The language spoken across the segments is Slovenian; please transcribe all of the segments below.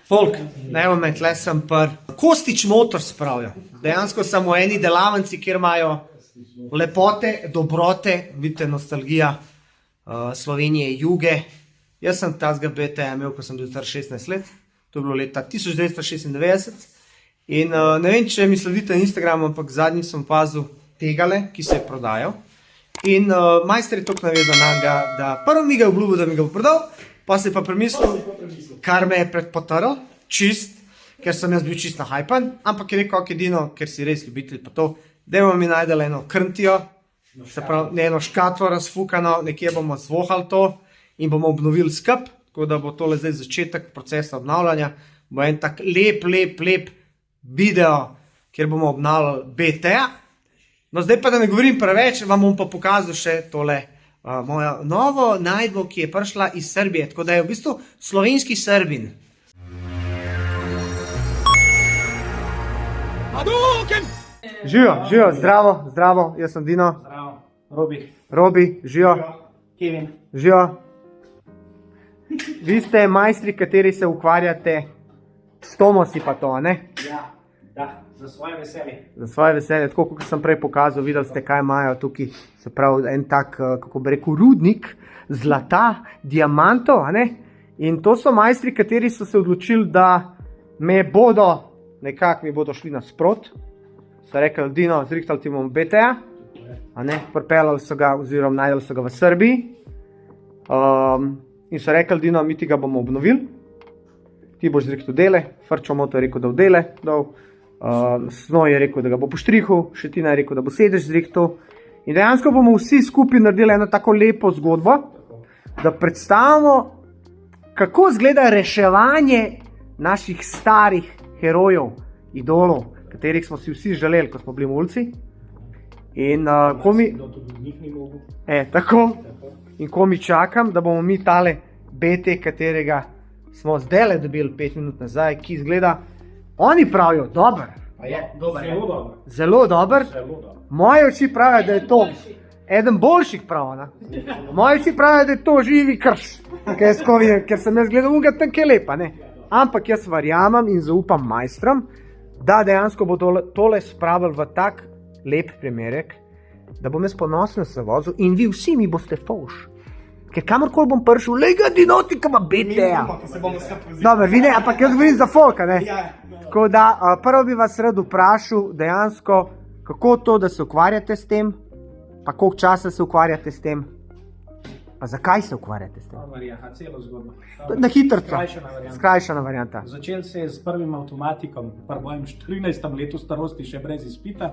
Folk, evo me, tle sem Kostič Motors pravijo. Dejansko sem v eni delavnici, kjer imajo lepote, dobrote, vidite, nostalgija Slovenije, juge. Jaz sem tazga BT imel, ko sem bil star 16 let. To je bilo leta 1996. In ne vem, če mi sledite na Instagramu, ampak zadnji sem opazil tegale, ki se je prodajal. In majster je toliko navezan na njega, da prvo mi ga je obljubil, da mi ga bo prodal, pa se je pa premislil, kar me je predpotrl, čist, ker sem jaz bil čist nahajpan, ampak je rekel, edino, ker si res ljubitelj pa to, dajmo mi najdele eno krntijo, se pravi, eno škatlo razfukano, nekje bomo zvohali to in bomo obnovili skup, tako da bo tole zdaj začetek procesa obnavljanja, bo en tak lep video, kjer bomo obnavljali BT-ja. No, zdaj pa, da ne govorim preveč, vam bom pa pokazal še tole mojo novo najdbo, ki je prišla iz Srbije, tako da je v bistvu slovenski Srbin. Živijo, zdravo, jaz sem Dino. Zdravo, Robi, živijo. Kevin. Živijo. Vi ste majstri, kateri se ukvarjate s Tomosi pa to, ne? Ja, za svoje veselje. Za svoje veselje, tako kot sem prej pokazal, videli ste, kaj imajo tukaj, se pravi, en tak, kako bi rekel, rudnik zlata, diamantov, a ne? In to so majstri, kateri so se odločili, da me bodo, nekako mi bodo šli nasprot. So rekli, Dino, zrihtali ti bomo BT-ja, a ne? Pripeljali so ga, oziroma najdeli so ga v Srbiji. In so rekli, Dino, mi ti ga bomo obnovili. Ti boš zrihtal dele, Frčo Moto je rekel, da v dele dol. Snoj je rekel, da ga bo poštrihal, Šetina je rekel, da bo sedež zrihtal. In dejansko bomo vsi skupaj naredili eno tako lepo zgodbo, da predstavimo, kako izgleda reševanje naših starih herojev, idolov, katerih smo si vsi želeli, ko smo bili mulci. In ko mi... Tako. In ko mi čakam, da bomo mi tale BT, katerega smo zdajle dobili 5 minut nazaj, ki izgleda, oni pravijo, dober. Zelo dober. Moje oči pravijo, da je to eden boljših prav. Moje oči pravijo, da je to živi krš, ker sem jaz gledal unga tanke lepa. Ampak jaz verjamem in zaupam majstrom, da dejansko bo tole spravili v tak lep primerek, da bom jaz ponosen se vozil in vi vsi mi boste fovš. Ker kamorkoli bom prišel, lega dinoti, ka ima BT-ja. Dobar, vi ne, ampak jaz govorim za folka, ne. Tako da, prvo bi vas rad vprašal dejansko, kako to, da se ukvarjate s tem, pa koliko časa se ukvarjate s tem, pa zakaj se ukvarjate s tem. Celo zgodbo. Na hitrco, skrajšana varianta. Začel se je s prvim avtomatikom, v mojem 14. letu starosti, še brez izpita,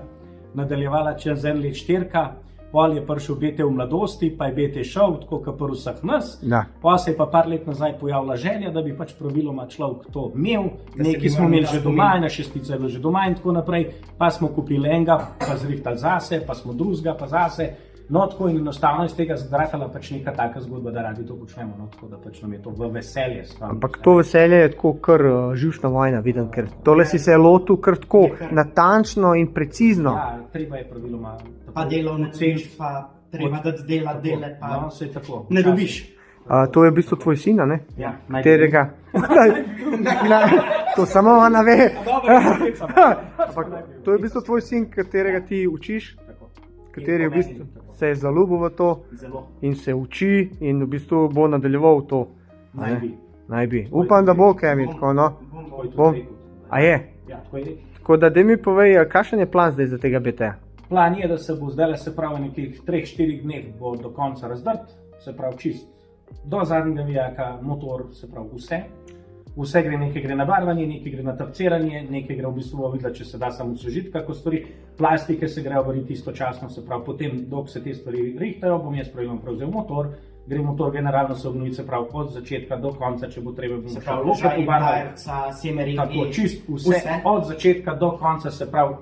nadaljevala čez en let 4. Pol je prišel BT v mladosti, pa je BT šel, tako kot pri vseh nas. Pol se je pa par let nazaj pojavila želja, da bi pač praviloma človek to imel. Nekaj smo imeli že doma, ena šestica je bila že doma in tako naprej. Pa smo kupili enega, pa zrihtali zase, pa smo drugega, pa zase. No, tako in enostavno iz tega zgratala pač neka taka zgodba, da radi to počnemo. No, tako da pač nam je to v veselje. Ampak to veselje je tako kar živčna vojna, vidim, ker tole si se je lotil kar tako natančno in precizno. Ja, treba je praviloma. Pa delovne ceštva, treba dati dele, pa no, se tako. Ne dobiš. To je v bistvu tvoj sin, ne? Ja, katerega... To samo ona ve. To je v bistvu tvoj sin, katerega ti učiš, kateri v bistvu se je zaljubil v to in se uči in v bistvu bo nadaljeval to. Naj bi. Upam, da bo, Kevin, tako, no. A je? Ja, tako je. Tako da mi povej, kakšen je plan zdaj za tega BT-ja? Plan je, da se bo zdaj, se pravi, nekih 3-4 dneh bo do konca razdrt, se pravi čist. Do zadnjega vijaka, motor, se pravi vse. Vse gre, nekaj gre na barvanje, nekaj gre na tapciranje, nekaj gre v bistvu videla, če se da samo sožiti kako stvari. Plastike se grejo variti istočasno, se pravi, potem, dok se te stvari rihtajo, bom jaz pravilno prevzel motor. Gre motor generalno se obnoviti, se pravi, od začetka do konca, če bo treba, bomo šel luka pobarvati. Tako, čist vse, od začetka do konca, se pravi,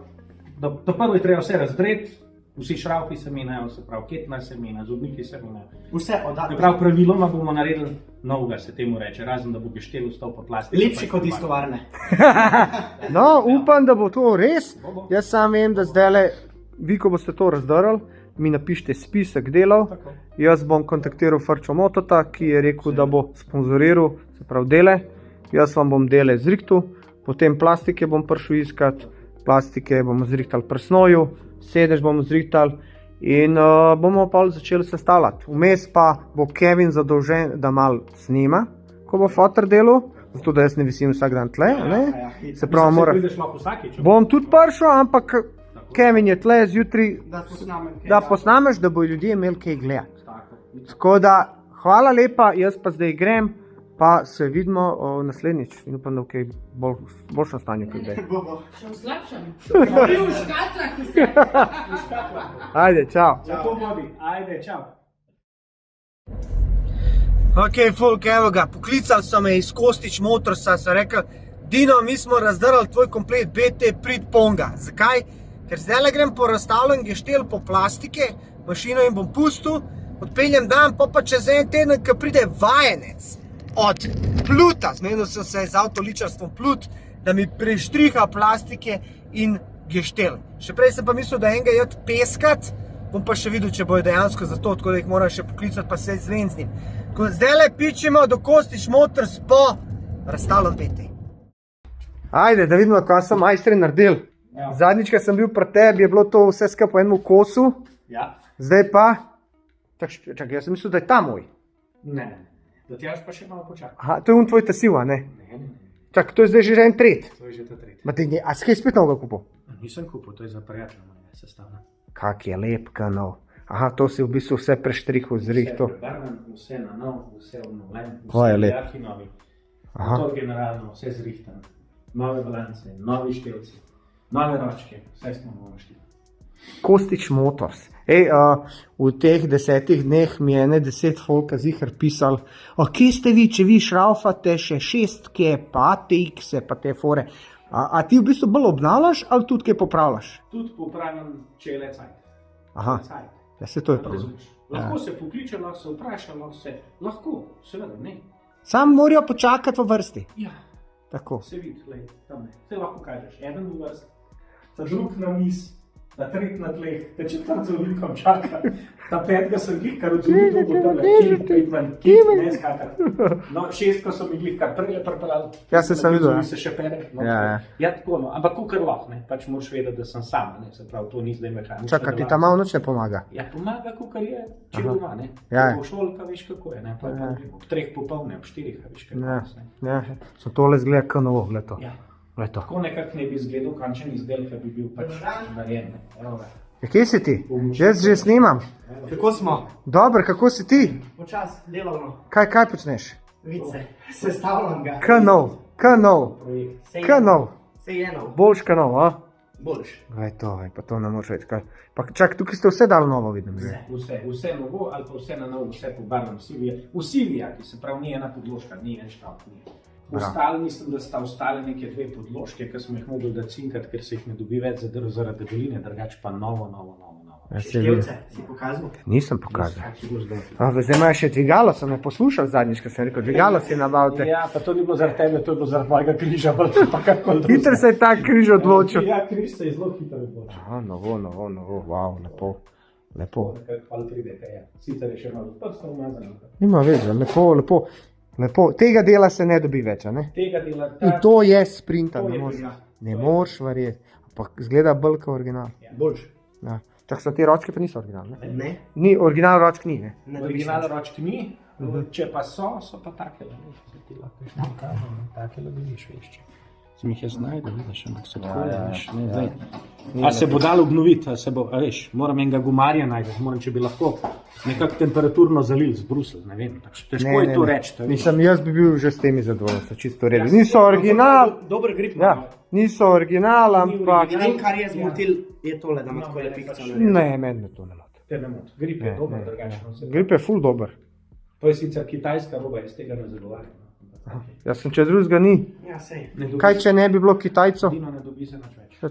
do prvo je treba vse razdreti, vsi šravfi se menjajo, se pravi, ketna se menja, zobniki se menjajo. Vse odati. Se pravi, praviloma bomo naredili novega, se temu reče, razen da bo geštel vstal pod plastiko. Lepši kot iz tovarne. No, upam, da bo to res. Jaz sam vem, da zdajle, vi, ko boste to razdrli, mi napišite spisek delov. Jaz bom kontaktiral Frčo Motota, ki je rekel, da bo sponzoriral, se pravi, dele. jaz vam bom dele zrihtal, potem plastike bom prišel iskat, plastike bomo zrihtali pri snoju, sedež bomo zrihtali in bomo pa začeli sestavljati. Vmes pa bo Kevin zadolžen, da malo snima, ko bo fotor delal, zato da jaz ne visim vsak dan tle. Se pravi, bom tudi prišel, ampak Kevin je tle zjutraj, da posnameš, da bojo ljudje imeli kaj gledati. Tako da, hvala lepa, jaz pa zdaj grem, pa se vidimo naslednjič. In upam, da v kaj boljšem stanju kot zdaj. Še v slabšem. V škatlah vse. Ajde, čau. Lepo vodi, ajde, čau. Ok, folk, evo ga, poklicali so me iz Kostić Motorsa, so rekli, Dino, mi smo razdrali tvoj komplet BT prid Ponga. Zakaj? Ker zdaj grem po razstavljen geštel po plastike, mašino jim bom pustil, odpeljem dan, pa čez en teden, ko pride vajenec od Pluta, zmenil sem se z avtoličarstvom Plut, da mi preštriha plastike in geštel. Še prej sem pa mislil, da enega jed peskat, bom pa še videl, če bojo dejansko za to, tako da jih moram še poklicati, pa se zvenznim. Zdaj pičimo do Kostić Motors po razstavljen BT. Ajde, da vidimo, kaj so majstri naredili. Zadnjič, ko sem bil pri tebi, je bilo to vse skupaj po enem kosu. Ja. Zdaj pa... Čakaj, jaz sem mislil, da je ta moj. Ne. Da ti pa še malo počakaj. Aha, to je tvoj tasiv, a ne? Ne. Čakaj, to je zdaj že en tret. To je že ta tretji. A si kaj spet novega kupil? Nisem kupil, to je za prijatelja moja sestavna. Kak je lep kanal. Aha, to si v bistvu vse preštrihal z rihto. Vse prebarvan, vse na nov, vse obnovljen, Ko je vse lep. jaki novi. Aha. Motor generalno, vse zrihtan. Nove balance, novi števci, nove ročke, vse smo bomo štili. Kostić Motors. Ej, v teh 10 dneh mi je 10 folka zihar pisal, kje ste vi, če vi šraufate še šestke, pa ATX-e, pa te fore. A ti v bistvu bolj obnavljaš ali tudi kaj popravljaš? Tudi popravljam, če je le cajt. Aha, Cajt. ja se to je problem. Razumeš? Lahko se pokliče, lahko se vpraša, lahko, seveda ne. Sam morajo počakati v vrsti. Ja, Tako. se vidi, lej, tam ne. Se lahko kažeš, eden v vrst, ta drug na miz, ta tret na tleh, ta četrt za velikom čaka, ta petga sem glih, kar odzumi to bo tam, ne skakati. No, šestko so mi glih, kar prele prepelali. Ja, se sem videl, ja. Se še pere. No, Ja. Ja, tako, no, ampak kukar lahko, ne, pač moraš vedeti, da sem sam, ne, se pravi, to ni zdaj mehanično. Čakaj, ti ta malo nič ne pomaga. Ja, pomaga, kukar je, če doma, ne. Ja, ja. Po šolka, veš kako je, ne, pa ob 3 popoldne, ob 4, veš kako Ja, je, ne. ja. So tole zgleda kao novo, gled to. Ja. Gled to. Tako nekako ne bi izgledal, končen izdelek bi bil pač narejen. Evo ga. Ja, kje si ti? Jaz že snimam. Kako smo? Dobro, kako si ti? Počas, delovno, Kaj počneš? vice, sestavljam ga. Kanov. Sej je nov, Boljš kanov, a? boljš. Pa to ne moreš več. Pa čak, tukaj ste vse dali novo, vidim. Vse novo ali pa vse na novo, vse pobarvam vsivija, ki se pravi ni ena podložka, ni en štavk. Ostali, mislim, da sta ostale neke 2 podložke, ki smo jih mogli da cinkati, ker se jih ne dobi več zaradi debeline, drugače pa novo. Ja, se vidi. Števce si pokazal? Nisem pokazal. Zdaj imaš še dvigalo, sem me poslušal zadnjič, ko sem rekel, dvigalo si nabavite. Ja, pa to ni bilo zaradi tebe, to je bilo zaradi mojega križa, pa kakor drugega. Hitro se je ta križ odločil. Ja, križ se je zelo hitro odločil. Aha, novo, wow, lepo. Hvala pride, kaj je. Sicer je še malo prsta umazano. Nima veze, lepo. Tega dela se ne dobi več, a ne? Tega dela In to je sprinta, To je ne moreš verjeti. Ampak zgleda bolj kot original. Boljš. Ja. Čak so te ročke pa niso original, ne? Ne? Ni, original ročk ni, ne? Ne dobiš Original nič. ročk ni, če pa so pa take, da veš, da ti lahko še pokažem, take da vidiš, veš. Sem jih jaz najdel, vidiš, ampak so tako, veš, ne zdaj. A se bo dalo obnoviti, a veš, moram enega gumarja najti, če bi lahko nekako temperaturno zalil z Bruselj, ne vem, težko je to reči. Mislim, jaz bi bil že s temi zadovoljen, so čisto redo. Niso original, Dober grip ja, ima. niso original, ampak... Edino, kar je zmotil, je tole, da ima tako lepico na redu. Ne, meni me to ne moti. Te ne moti, grip je dober, drugačno. Grip je ful dober. To je sicer kitajska roba, jaz tega ne zagovarjam. Jaz sem če drugega ni. Ja, sej. Kaj, če ne bi bilo Kitajcev? Dino ne dobi se nič več. Vse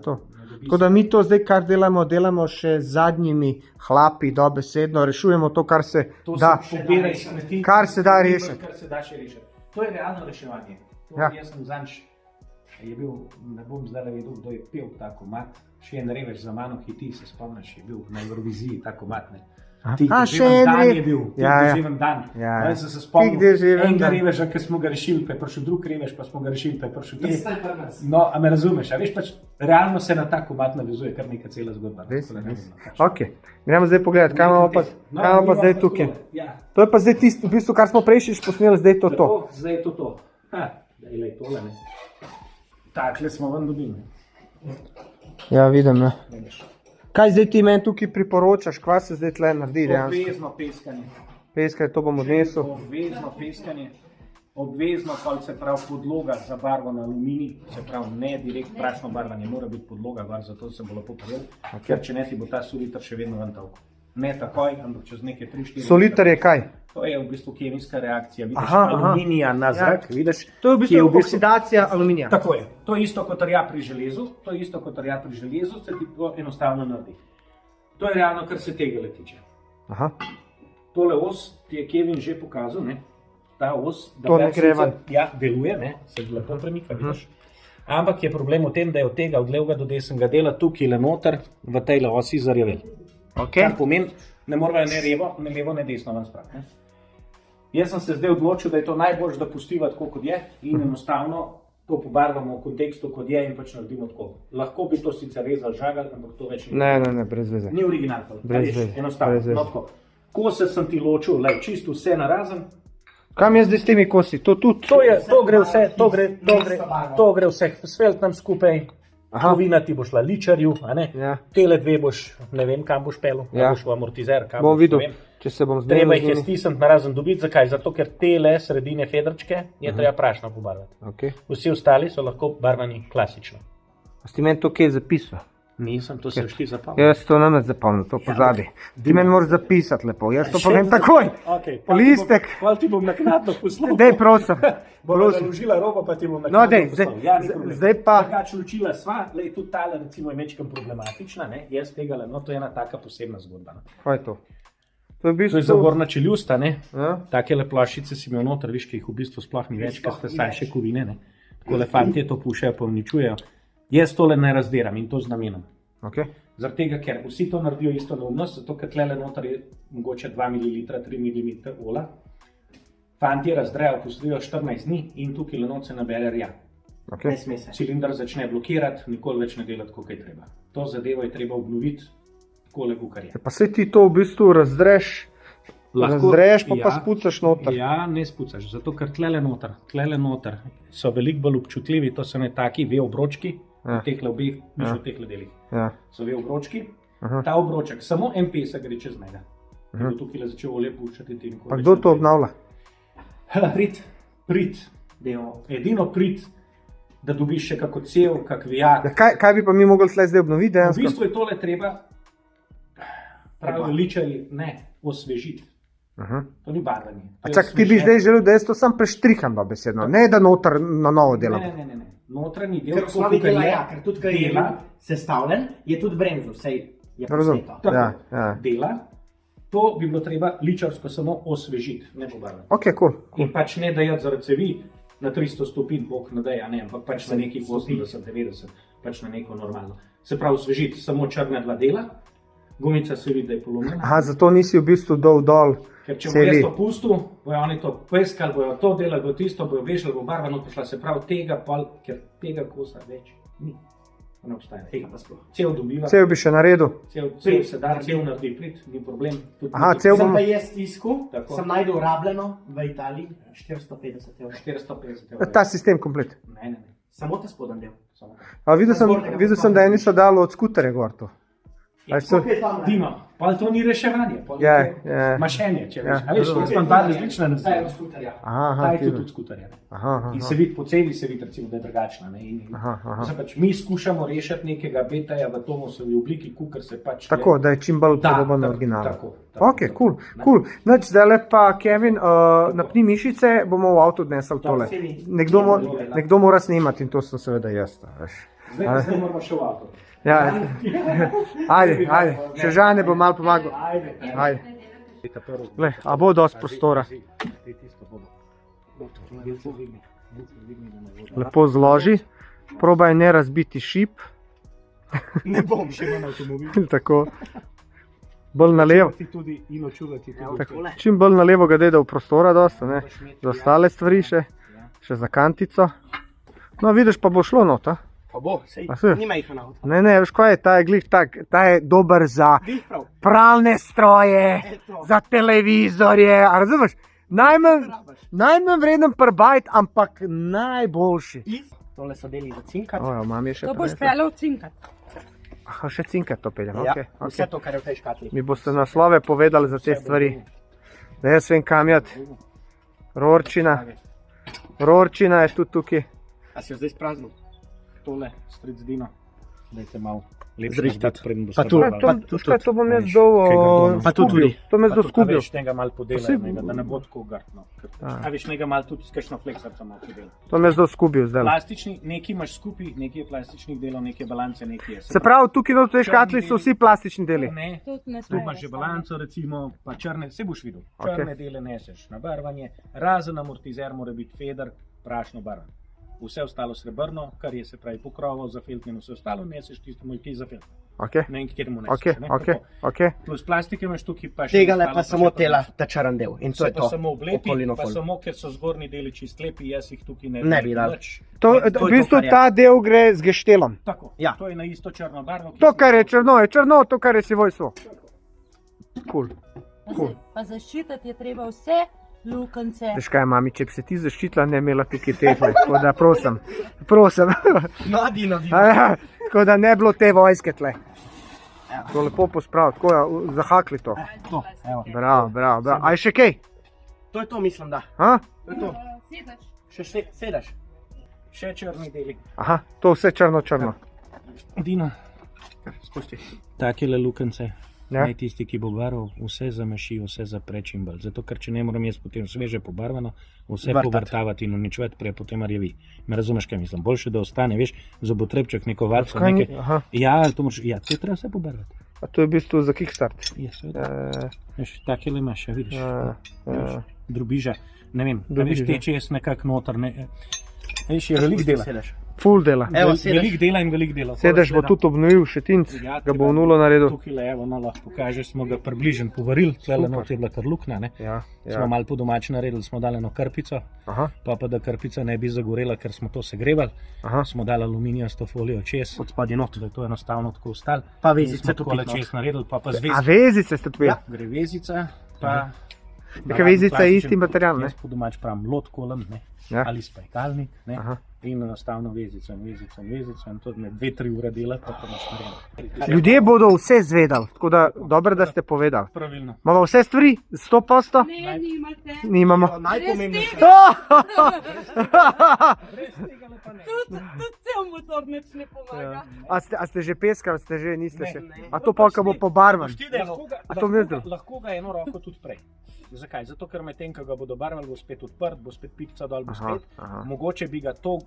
to. Tako da mi to zdaj, kar delamo še z zadnjimi hlapi, dobesedno rešujemo to, kar se da. Pobiraj smeti. Kar se da rešiti. Kar se da še rešiti. To je realno reševanje. Ja. Jaz sem zanč, je bil, ne bom zdaj vedel, kdo je pel ta komat. Še en revež za mano hiti, se spomniš, je bil na Euroviziji ta komat, ne. še en dan je revež. bil, Ja, ja. deževen dan. Ja. Jaz sem se spomnil, Tik deževen enega dan. reveža, ki smo ga rešili, pa je prišel drug revež, pa smo ga rešili, pa je prišel tretji. Isto je pri nas. No, a me razumeš, a veš pač, realno se na ta komad navezuje kar neka cela zgodba. Res, Tako da ne res. vem, pač. Ok, gremo zdaj pogledati, kaj imamo pa, No, kaj imamo pa mi zdaj imamo tukaj. tole, Ja, To je pa zdaj tisto, v bistvu, kar smo prejšič posneli, zdaj to. tako, zdaj je to. Ha, daj, lej, tole, ne. Takle smo ven dobili. Ja, vidim, ne. Vidiš. Kaj zdaj ti meni tukaj priporočaš, kva se zdaj tle naredi dejansko? Obvezno peskanje. Peskaj, to bom odnesel. Obvezno peskanje. Obvezno, kol se pravi podloga za barvo na aluminij, se pravi ne direkt prašno barvanje, mora biti podloga var, zato se bo lepo pojel, ker če ne ti bo ta soliter še vedno ven tolk. Ne takoj, ampak čez neke 3-4. Soliter je kaj? To je v bistvu kemijska reakcija, vidiš, Aha, aha. aluminija na zrak, vidiš. To je v ki je bistvu oksidacija aluminija. Tako je. To je isto kot rja pri železu, se ti to enostavno naredi. To je realno, kar se tega tiče. Aha. Tole os ti je Kevin že pokazal, ne? Ta os, da To ne bersica, gre ven. ja, deluje, ne? Se lepo premika, vidiš. Ampak je problem v tem, da je od tega, od levega do desnega dela, tukaj le noter, v tej osi zarjavel. Okay. Kar pomeni, ne moramo ne levo, ne desno ven spraviti. Ne? Jaz sem se zdaj odločil, da je to najboljš, da pustiva tako, kot je, in enostavno to pobarvamo v kontekstu, kot je, in pač naredimo tako. Lahko bi to sicer rezal žagal, ampak to več ni. Ne, brez veze. Ni original, Brez veze, enostavno. brez veze. No, tako. Kose sem ti ločil, le čisto vse narazen. Kam je zdaj s temi kosi? To tudi? To gre vse, to gre vse, svelt nam skupaj. Aha. Kovina ti bo šla ličarju, a ne? Ja. Tele dve boš, ne vem, kam boš pelil, Ja. kam boš v amortizer, kam Bom boš, videl, ne vem. če se bom Treba zmenil jih je z njimi. stisniti narazen dobiti, zakaj? Zato, ker tele sredine fedrčke je treba prašno pobarvati. Okay. Vsi ostali so lahko barvani klasično. A si ti meni to kje zapisal? Nisem, to se šti zapomnil. Jaz to ne zapomnim, to pozabi. Ti meni moraš zapisati lepo, jaz to povem Še- takoj. Okay, Listek. Hvala ti bom naknadno poslal. Dej, prosim. Bomo založila robo, pa ti bom No, naknadno dej, poslal. Ja, ni problem. zdaj pa, Drugače ločila sva, lej, tudi tale recimo je mečkam problematična, ne? Jaz tega, no to je ena taka posebna zgodba. No. kaj je to? To je v To je bistvu... zagorna čeljusta, ne? Ja? Takele plašice si imel noter, viš, ki jih v bistvu sploh ni več, ker ste saj še kovine, ne? Takole fantje to pušajo, pa uničujejo. Jaz tole ne razderam in to z namenom. Okay. Zaradi tega, ker vsi to naredijo isto neumnost, zato ker tlele noter je mogoče 2 ml, 3 ml ola. Fantje razdrejo, pustijo 14 dni in tukaj le noč se nabere rja. Okay. Ne sme se. Cilinder začne blokirati, nikoli več ne delati, kot je treba. To zadevo je treba obnoviti, takole, kar je. Pa se ti to v bistvu razdreš, pa spucaš noter. Ja, ne spucaš, zato ker tlele noter so veliko bolj občutljivi, to so ne taki obročki, v teh obeh, v teh delih. Ja. So obročki, Aha. ta obroček, samo en pesek gre čez njega. Bo tukaj začel olje puščati. Pa kdo to obnavlja? Prid. Edino prid, da dobiš še kako cev, kak vijak. Ja, kaj bi pa mi mogli tle zdaj obnoviti V dejansko? bistvu je tole treba, pravijo ličarji, ne, osvežiti. Aha. To ni barvanje. A čak, ti bi zdaj želel, da jaz to sam preštriham besedno, ne da noter na novo delam. Ne. Notranji del, Ker v osnovi kakor dela, je, ja, ker tudi kar je dela, sestavljen, je tudi bremzo, vsej je Razumem. posneto. tako, Ja. dela, to bi bilo treba ličarsko samo osvežiti, ne pobarvati. Ok, cool. In pač ne dajati zaradi cevi na 300 stopinj, bog ne daje, ne, ampak pač na nekih 80-90, pač na neko normalno. Se pravi, osvežiti samo črna dva dela, gumica se vidi, da je polomljena. Aha, zato nisi v bistvu dol Ker če bo jaz to pustil, bojo oni to peskali, bojo to delali, bojo tisto, bojo vešali, bo barva not prišla, se pravi tega, ker tega kosa več ni. Ne obstaja. Cel dobiva, Cel bi še naredil. cel se da, cel naredi prid, ni problem. Tudi Aha, nekaj- cel Sem bom... pa jaz iskal, Tako. sem najdel rabljeno v Italiji 450 evrov. 450 evrov. Ta sistem komplet. Ne. Samo ta spoden del. Samo. A videl Zgornjega sem, da eni so dali od skuterja gor to. Ali so... Koliko je tam? Dima, pa to ni reševanje, pol Ja, je to ja. mašenje, če Ja. veš. A veš, jaz imam dva različna Zdaj naziva. od skuterja. Aha, Ta je ti- tudi skuterja. ne. aha, In aha. se vidi po cevi, se vidi recimo, da je drugačna. Ne? Aha. Se pač mi skušamo rešiti nekega betaja v tomusovi obliki, kukar se pač... Tako, da je čim bolj Da, podoben tako, originalu. tako, Ok, cool. Noč, zdaj pa, Kevin, napni mišice, bomo v avto odnesli tole. Nekdo mora snimati in to sem seveda jaz. Veš. Zdaj moramo še v avto. Ja. Ajde, še Žane bo malo pomagal. Ajde. Glej, a bo dosti prostora. Lepo zloži, probaj ne razbiti šip. Ne bom še imel avtomobil. Tako. bolj na levo. Ti tudi ino čuvati tudi. Čim bolj na levo ga dedal prostora dosta, ne. Za ostale stvari še za kantico. No, vidiš, pa bo šlo not, a? Pa bo, sej, A se? nima jih na avto. Ne, veš kaj je, ta je glih tak, ta je dober za Glih prav. pralne stroje, Eto. za televizorje, a razumeš? Najmanj vreden prbajt, ampak najboljši. Tole so deli za cinkat. Ojo, mam je še To boš prinesla. pelal cinkat. Aha, še cinkat to peljem, Ja, okej. vse to, kar je v tej škatli. Mi boste naslove povedali za te stvari. Da jaz vem kam jad. Rorčina je tudi tukaj. A si jo zdaj spraznil? Tole, stric Dino. Dajte malo lepše Zrihtati. narediti, preden boste Pa tu, probali. To bom jaz Veš, dal kaj ga bomo- Pa to tudi. To me Pa zdal tudi, a skubil. veš, njega malo podelaj, da ne bo tako grdno. A. A veš, njega malo tudi s kakšno fleksarco malo podelaj. To me zdal skubil zdaj. Plastični, nekaj imaš skupaj, nekaj je plastičnih delov, nekaj je balance, nekaj je. Se pravi, tukaj v tej škatli so vsi plastični deli. Ne, To ne tu smeš. imaš že balanco, recimo, pa črne, vse boš videl. Okej. Črne dele neseš na barvanje, razen amortizer mora biti feder, prašno barvan. Vse ostalo srebrno, kar je se pravi pokrovo, zafeltnjeno, vse ostalo neseš tistemu, ki je zafeltnjen. Okay. Ne vem, kjeremu Okay, neseš. ne, okay, tako. okay. Plus plastike imaš tukaj pa še. Tega le ostalo pa še samo tela, podaš. ta črn del. In to Se je pa to. samo oblepi, Okoli in pa okoli. samo, ker so zgornji deli čist lepi, jaz jih tukaj Ne bi dal. nič. To, je v to, bistvu kar je. ta del gre z geštelom. Tako, Ja. to je na isto črno barvo. ki To, smo- kar je črno, to, kar je sivoj so. Cool. Cool. Pa zaščititi je treba vse lukance. Veš kaj, mami, če bi se ti zaščitila, ne imela tukaj tehle. Tako da prosim. No, Dino, Dino. Tako da ne bilo te vojske tle. Ja. To lepo pospravi, tako ja, zahakli to. To, evo. Bravo. A je še kaj? To je to, mislim, da. Ha? To je to. Sedaš. Še sedaš. Še črni deli. Aha, to vse črno. Dino, spusti. Takele lukance. Ja. Naj tisti, ki bo barval, vse zameši, vse zapre čim bolj. Zato, ker če ne moram jaz potem sveže pobarvano, vse Vrtati. povrtavati in uničevati, prej potem rjevi. Me razumeš, kaj mislim? Boljše, da ostane, veš, zobotrebček, neko varco, Kaj ni- nekaj. Aha. Ja, to moraš, ja, to je treba vse pobarvati. A to je v bistvu za kickstart. Ja, seveda. E, Veš, takele imaš, ja, vidiš. e, Drobiža, ne vem, a Drobiža. veš, teče jaz nekako noter, ne. Veš, je veliko dela. Sedaš. Full dela. Evo, sedež. Veliko dela in veliko dela. Sedež bo tudi obnovil še tinc, Ja, ga bo v nulo naredil. Tukaj le, evo, no, lahko pokažeš, smo ga približno povarili, tlele Super. not je bila kar luknja, ne. Ja, Smo malo po domači naredili, smo dali eno krpico, Aha, pa da krpica ne bi zagorela, ker smo to segrevali, aha. smo dali aluminijasto folijo čez, Od spodaj not. da je to enostavno tako ostalo. Pa In vezice smo tu takole pik not. čez naredili, pa A zvezdica. vezice ste tu Ja. Gre vezica, pa... Neka vezica je isti material, ne? Jaz po domač pravim lotkolem, ne? Ja. Ali spajkalnik, ne? Aha. In enostavno vezico in to me 2-3 ure dela, pa to imaš narejeno. Ljudje bodo vse zvedali, tako da dobro, da ste povedali. Pravilno. Imamo vse stvari, 100%? Ne, nimate. Nimamo. Najpomembnejše. Tudi cel motor nič ne pomaga. A ste že peskali, ste že, niste še? Ne. A to pa, ko bo pobarvan? A to misliš? Lahko ga eno roko tudi prej. Zakaj? Zato, ker medtem, ko ga bodo barvali, bo spet odprt, bo spet pikca dol, bo Aha, spet. aha. Mogoče bi ga to,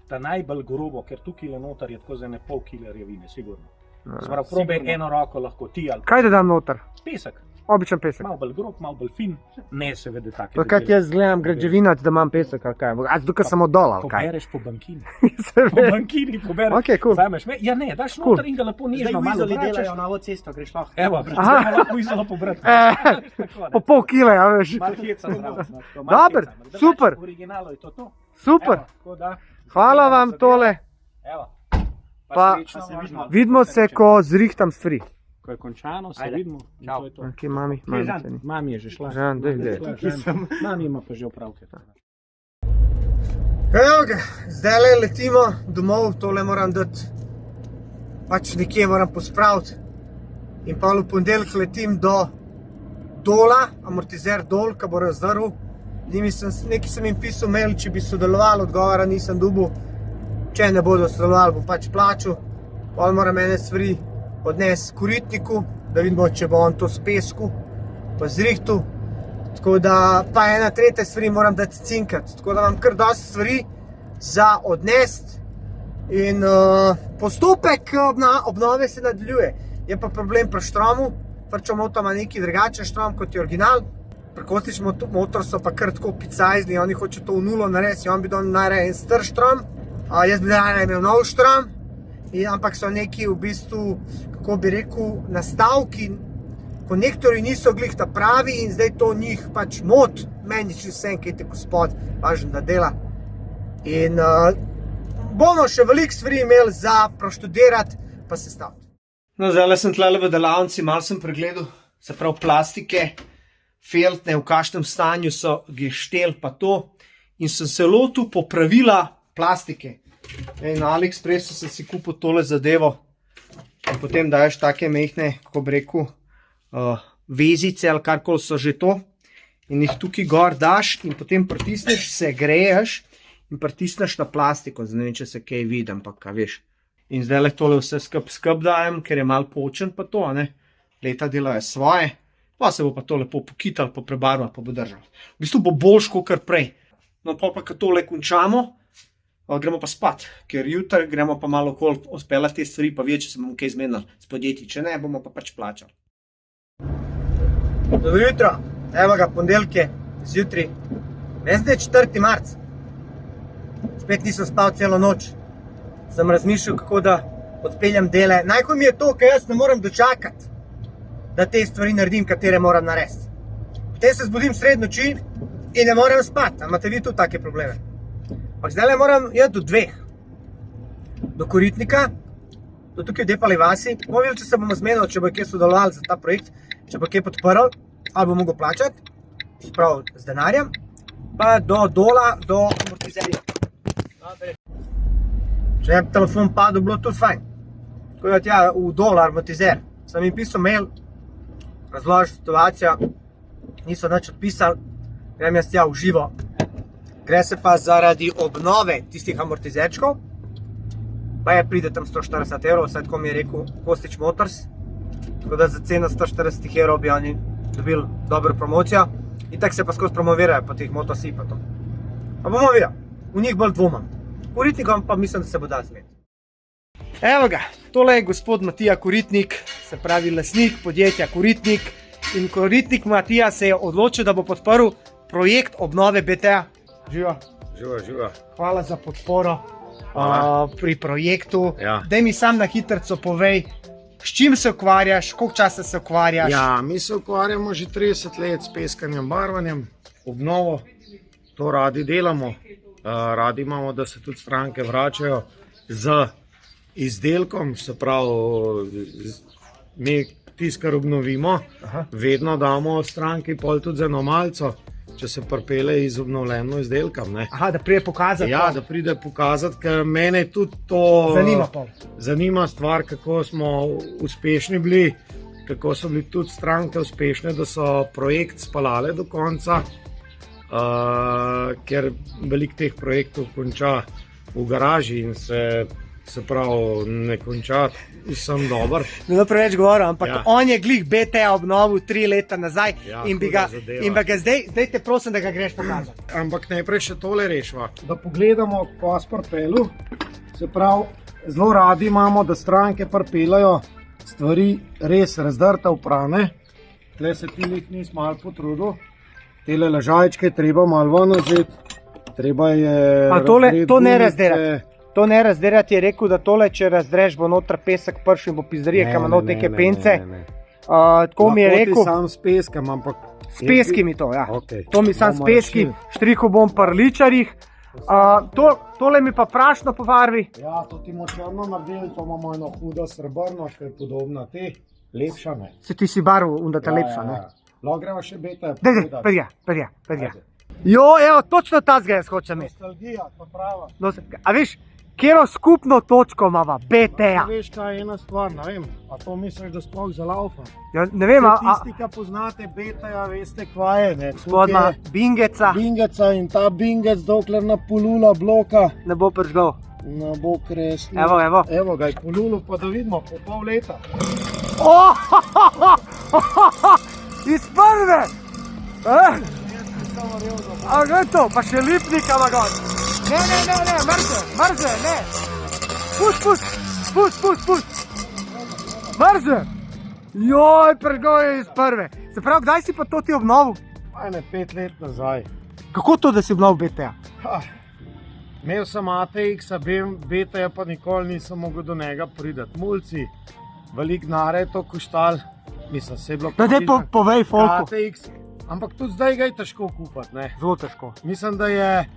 ta najbolj grobo, ker tukaj le noter je tako za ne pol kile rjavine, sigurno. Zbrav, probe eno roko lahko ti ali Kaj da dam noter? pesek. Običan pesek. Malo bolj grob, malo bolj fin, ne seveda take. Kaj jaz gledam građevinac, da imam pesek ali kaj? A tukaj samo dol ali kaj? Pobereš po bankini. Se Po ve. bankini pobereš. Okej, cool. Vzameš me, ja ne, daš Cool. noter in ga lepo Zdaj nižno v malo Izoli vračaš. delajo novo cesto, greš lahko. Evo, Aha. zdaj lahko Izolo pobrati. Tako, Po pol kile, a veš? Malo heca zraven, no, tako, malo Dober, heca, ampak da super. pač V originalu je to to. Super. Evo, tako da, Hvala zadeva, vam zadeva. tole. Evo. Pa srečno, se no, vidimo. no, Vidimo se, srečno. ko zrihtam stvari. Ko je končano, se Ajde. vidimo. in Čau. to je to. Kje mami? Žan? Mami, Mami je že šla. Žan, daj. Mami ima pa že opravke. Evo ga, zdaj letimo domov, tole moram dati, pač nekje moram pospraviti. In pa v ponedeljek letim do Dola, amortizer Dol, ki bo razdrl. Nekaj sem jim pisal mail, če bi sodelovali, odgovora nisem dobil. Če ne bodo sodelovali, bom pač plačal. Pol moram ene stvari odnesti koritniku, da vidimo, če bo on to spesku, pa zrihtu. Tako da, pa ena tretja stvari moram dati cinkati. Tako da imam kar dosti stvari za odnesti. In postopek obnove se nadaljuje. Je pa problem pri štromu. Frčomoto ima neki drugačen štrom, kot je original. Pri Kostič motor so pa kar tako picajzni, oni hoče to v nulo narediti, on bi dal najraje en star štrom. Jaz bi najraje imel nov štrom. Ampak so neki v bistvu, kako bi rekel, nastavki konektorji niso glih ta pravi in zdaj to njih pač mot, meni čisto vsem, kaj te gospod, važno da dela. In bomo še veliko stvari imeli za proštudirati, pa se staviti. No, zdaj sem tlele v delavnici, malo sem pregledal, se pravi plastike, feltne, v kakšnem stanju so geštel pa to. In sem se lotil popravila plastike. Na AliExpressu sem si kupil tole zadevo. In potem daješ take mehne, kako bi rekel, vezice ali karkoli so že to. In jih tukaj gor daš in potem pritisneš, se greješ in pritisneš na plastiko. Zdaj ne vem, če se kaj vidim, pa kaj veš. In zdaj le tole vse skup dajem, ker je malo počen pa to, ne. Leta delajo svoje. Pa se bo pa to lepo pokital, pa prebarval, pa bo držal. V bistvu bo boljš kot prej. No, pa ko tole končamo, gremo pa spat, ker jutri gremo pa malo okoli odpeljati te stvari, pa če se bomo kaj zmenili s podjetji, če ne, bomo pa pač plačali. Dobro jutro, evo ga, ponedeljke, zjutri, zdaj je 4. marc. Spet nisem spal celo noč. Sem razmišljal, kako da odpeljem dele. Najhoj mi je to, ker jaz ne moram dočakati, da te stvari naredim, katere moram narediti. Potem se zbudim sred noči in ne morem spati. A imate vi tudi take probleme? Ampak zdaj moram jeti do 2. Do Koritnika, do tukaj v Depali vasi. Bomo videli, če se bomo zmenili, če bo kje sodelovali za ta projekt, če bo kje podprl, ali bo mogel plačati, sprav z denarjem, pa do dola, do amortizerja. Če je telefon padel, bilo tudi fajn. Tako da tja v dolar amortizer. Sem jim pisal mail, razložil situacijo, niso nič odpisali, grem jaz tja v živo. Gre se pa zaradi obnove tistih amortizerčkov, pa je pride tam 140 €, vsaj tako mi je rekel Kostič Motors, tako da za ceno 140 € bi oni dobili dobro promocijo in tako se pa skozi promovirajo po teh motosi pa to. Pa bomo videli, v njih bolj dvomam. Koritnikom pa mislim, da se bo dal zmeniti. Evo ga, tole je gospod Matija Koritnik, se pravi lastnik podjetja Koritnik. In Koritnik Matija se je odločil, da bo podprl projekt obnove BT-ja. Živa. Živa. Hvala za podporo pri projektu. Ja. Daj mi sam na hitrico povej, s čim se ukvarjaš, koliko časa se ukvarjaš? Ja, mi se ukvarjamo že 30 let s peskanjem, barvanjem, obnovo. To radi delamo. Radi imamo, da se tudi stranke vračajo z izdelkom, se pravi, mi tisto, kar obnovimo, vedno damo stranki pol tudi za eno malico, če se pripelje iz obnovljeno izdelka. Aha, da pride pokazati? Ja, da pride pokazati, ker mene tudi to zanima stvar, kako smo uspešni bili, kako so bili tudi stranke uspešne, da so projekt speljale do konca, ker veliko teh projektov konča v garaži in se pravi, ne konča vsem dober. Ne bo preveč govoril, ampak on je glih BT-ja obnovil 3 leta nazaj in bi ga zdaj te prosim, da ga greš pokazati. Ampak najprej še tole rešva. Da pogledamo, ko s pripelju, se pravi, zelo radi imamo, da stranke pripeljajo stvari res razdrte v prane. Tle se tilih nisem malo potrudil. Tele ležajčke treba malo ven vzeti. Treba je to ne razdelati. To ne razdelati, je rekel, da tole, če razdreš, bo noter pesek pršil in bo pizdarija, ker ima not neke pence. Tako mi je rekel. Lahko ti sam s peskem, ampak... S peski mi to, ja. Okay. To mi sam s peski, štrihal bom po ličarjih. Tole mi pa prašno pobarvi. Ja, to ti bomo črno naredili, to imamo eno hudo srebrno, ki je podobna te, lepša ne. Se ti si barvo, onda ta lepša, ne? Lahko greva še beta. Prija. Jo, evo, točno ta zgled jaz hočem imeti. Nostalgija, to prava. A veš, kjero skupno točko imava, BT-ja? Veš, kaj je ena stvar, ne vem, a to misliš, da sploh zalaufa? Ja, ne vem, Tisti, ki poznate BT-ja, veste, kva je, ne? Spodna bingeca. Bingeca in ta bingec, dokler na polula bloka ne bo pržgal. Ne bo kresno. Evo. Evo ga je polulu, pa da vidimo, po pol leta. Iz prve! A gledaj to, pa še lipnika ima gor. Ne, mrze, ne. Pust. Mrze. Joj, pržgal je iz prve. Se pravi, kdaj si pa to ti obnovil? Ajme, 5 let nazaj. Kako to, da si obnovil BT-ja? Imel sem ATX-a, BT-ja pa nikoli nisem mogel do njega pridati. Mulci, veliko denarja je to koštalo. Mislim, se je bilo No, daj povej folku. KTX, ampak tudi zdaj ga je težko kupiti, ne. Zelo težko. Mislim, da je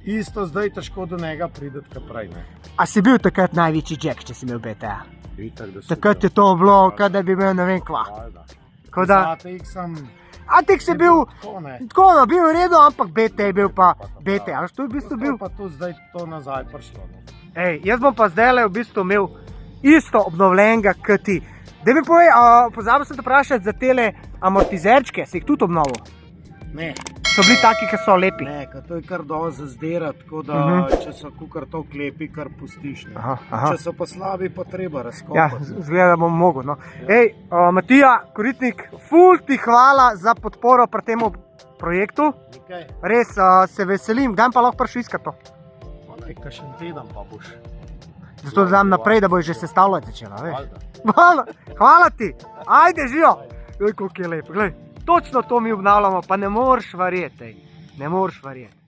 isto zdaj težko do njega prideti, kot prej, ne. A si bil takrat največji jack, če si imel BTA? Itak, da si Takrat je to bilo, kaj da bi imel ne vem kva. Tako da, KTX-am Atik si bil, tako, ne. tako no, bil v redu, ampak BT je bil pa BT, a što je v bistvu bil? Pa tudi zdaj to nazaj prišlo, ne. Ej, jaz bom pa zdaj v bistvu imel isto obnovljenega kot ti. Da mi povej, pozabil sem te vprašati za tele amortizerčke, si jih tudi obnovil? Ne, So bili taki, ki so lepi? ne, ker to je kar dosti zazdera, tako da če so kukar to klepi, kar pustiš, ne. Aha. Če so pa slabi, pa treba Ja, razkopati. zgleda, da bom mogel. No. Ej, Matija Koritnik, ful ti hvala za podporo pri tem projektu. Nekaj, Res se veselim, kdaj pa lahko prišel iskat to. kakšen teden pa boš. Zato da dam naprej, da boš že sestavljati začela, veš. Valjda. Hvala ti, ajde živo. Joj, koliko je lepo, glej. Točno to mi obnavljamo, pa ne moreš verjeti, ne moreš verjeti.